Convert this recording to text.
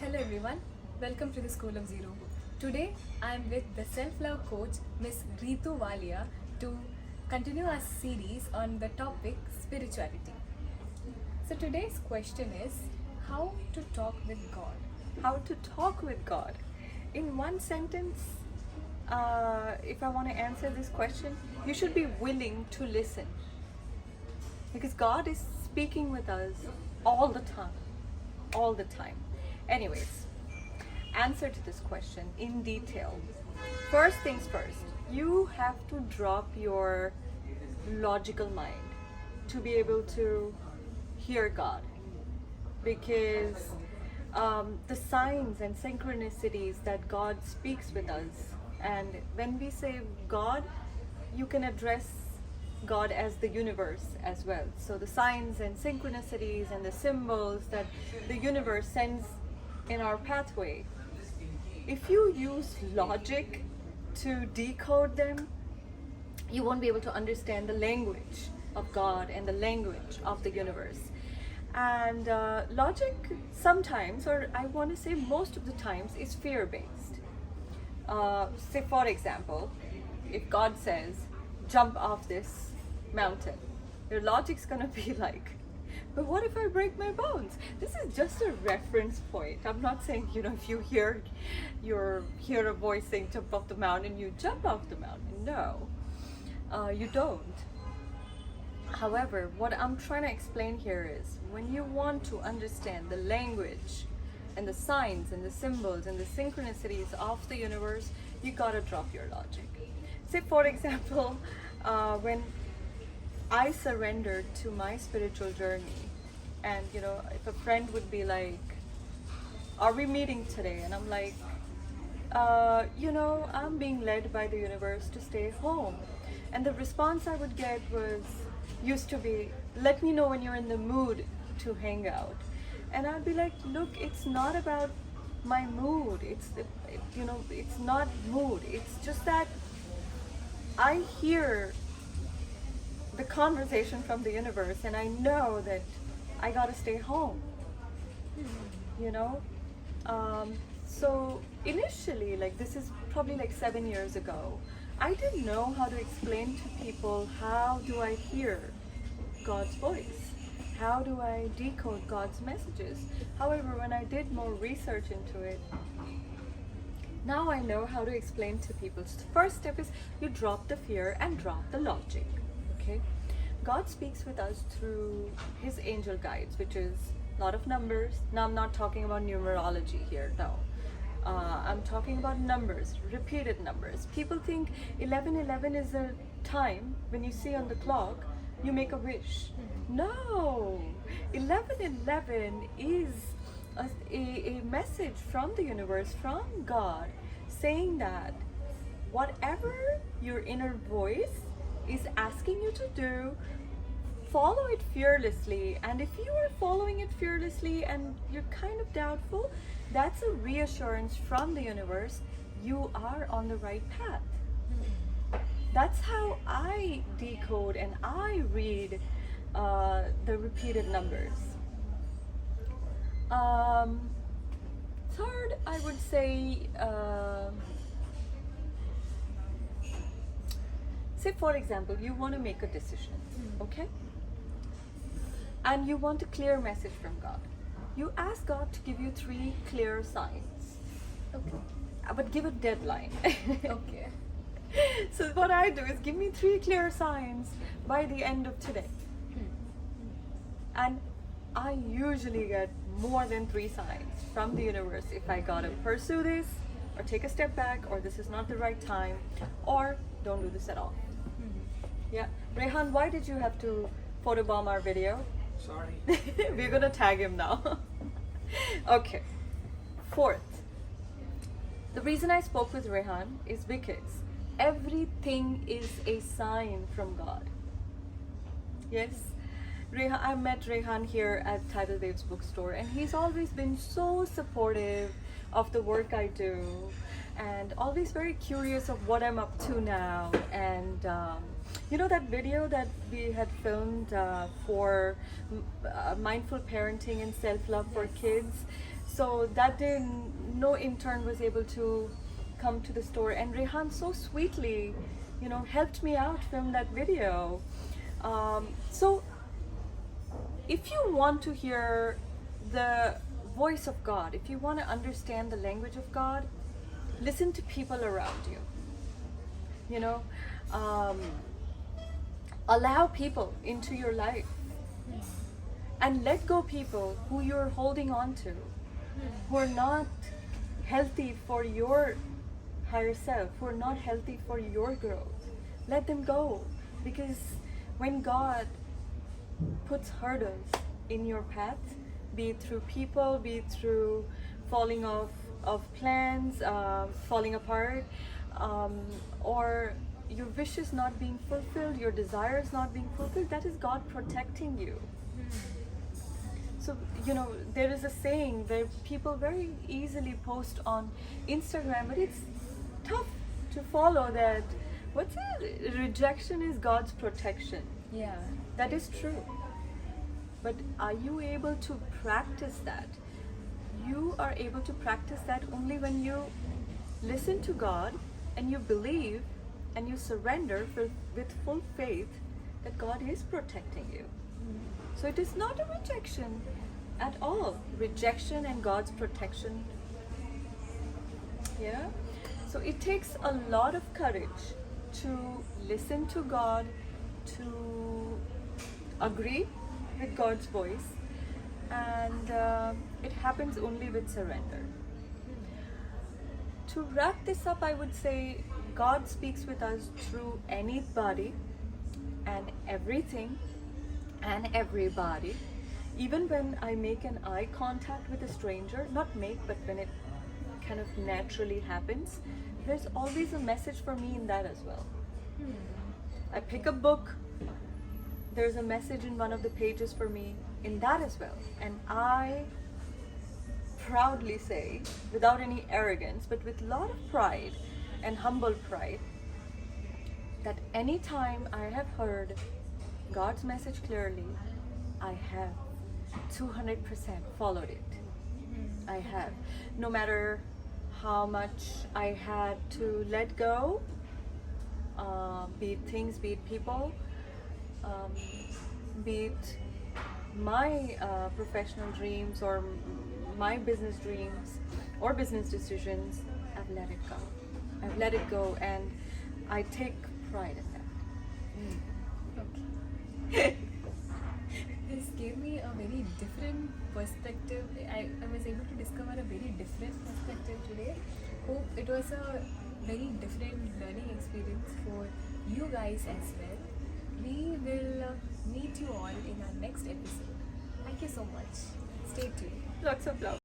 Hello everyone, welcome to the School of Zero. Today I am with the self-love coach Miss Ritu Walia to continue our series on the topic spirituality. So today's question is how to talk with God. How to talk with God. In one sentence, if I want to answer this question, you should be willing to listen. Because God is speaking with us all the time. All the time. Anyways, answer to this question in detail. First things first, you have to drop your logical mind to be able to hear God. Because the signs and synchronicities that God speaks with us, and when we say God, you can address God as the universe as well. So the signs and synchronicities and the symbols that the universe sends in our pathway, if you use logic to decode them, you won't be able to understand the language of God and the language of the universe. And logic sometimes, or I want to say most of the times, is fear-based. Say for example, if God says, jump off this mountain, your logic's gonna be like, but what if I break my bones? This is just a reference point. I'm not saying, if you hear a voice saying jump off the mountain, you jump off the mountain. No, you don't. However, what I'm trying to explain here is when you want to understand the language and the signs and the symbols and the synchronicities of the universe, you gotta drop your logic. Say for example, when I surrendered to my spiritual journey, and if a friend would be like, are we meeting today? And I'm like, I'm being led by the universe to stay home. And the response I would get used to be, let me know when you're in the mood to hang out. And I'd be like, look, it's not about my mood. It's not mood. It's just that I hear the conversation from the universe and I know that I gotta stay home. So initially, this is probably 7 years ago, I didn't know how to explain to people, how do I hear God's voice? How do I decode God's messages? However, when I did more research into it, now I know how to explain to people. So the first step is you drop the fear and drop the logic. Okay? God speaks with us through His angel guides, which is a lot of numbers. Now I'm not talking about numerology here, no. I'm talking about numbers, repeated numbers. People think 11:11 is a time when you see on the clock, you make a wish. No, 11:11 is a message from the universe, from God, saying that whatever your inner voice is asking you to do, follow it fearlessly. And if you are following it fearlessly and you're kind of doubtful, that's a reassurance from the universe you are on the right path. That's how I decode and I read the repeated numbers. Third, I would say, say for example, you want to make a decision, okay? And you want a clear message from God. You ask God to give you 3 clear signs. Okay. But give a deadline. Okay. So what I do is give me 3 clear signs by the end of today. And I usually get more than 3 signs from the universe if I gotta pursue this, or take a step back, or this is not the right time, or don't do this at all. Yeah. Rehan, why did you have to photobomb our video? Sorry. We're gonna tag him now. Okay. Fourth, the reason I spoke with Rehan is because everything is a sign from God. Yes, I met Rehan here at Tidal Waves bookstore, and he's always been so supportive of the work I do, and always very curious of what I'm up to now. And that video that we had filmed for mindful parenting and self-love for kids. So that day, no intern was able to come to the store, and Rehan so sweetly, helped me out film that video. So if you want to hear the voice of God, if you want to understand the language of God, listen to people around you. You know, allow people into your life, and let go people who you're holding on to, who are not healthy for your higher self, who are not healthy for your growth. Let them go, because when God puts hurdles in your path, be it through people, be it through falling off of plans, falling apart, or your wishes not being fulfilled, your desires not being fulfilled, that is God protecting you. So, there is a saying where people very easily post on Instagram, but it's tough to follow that. What's it? Rejection is God's protection. Yeah. That is true. But are you able to practice that? You are able to practice that only when you listen to God and you believe and you surrender with full faith that God is protecting you. So it is not a rejection at all. Rejection and God's protection. Yeah? So it takes a lot of courage to listen to God, to agree with God's voice, and it happens only with surrender. To wrap this up, I would say God speaks with us through anybody and everything and everybody. Even when I make an eye contact with a stranger, not make, but when it kind of naturally happens, there's always a message for me in that as well. I pick a book, there's a message in one of the pages for me in that as well. And I proudly say, without any arrogance, but with a lot of pride and humble pride, that anytime I have heard God's message clearly, I have 200% followed it. I have. No matter how much I had to let go, be it things, be it people, be it my professional dreams or my business dreams or business decisions, I've let it go. I've let it go, and I take pride in that. Okay. This gave me a very different perspective. I was able to discover a very different perspective today. Hope it was a very different learning experience for you guys as well. We will meet you all in our next episode. Thank you so much. Stay tuned. Lots of love.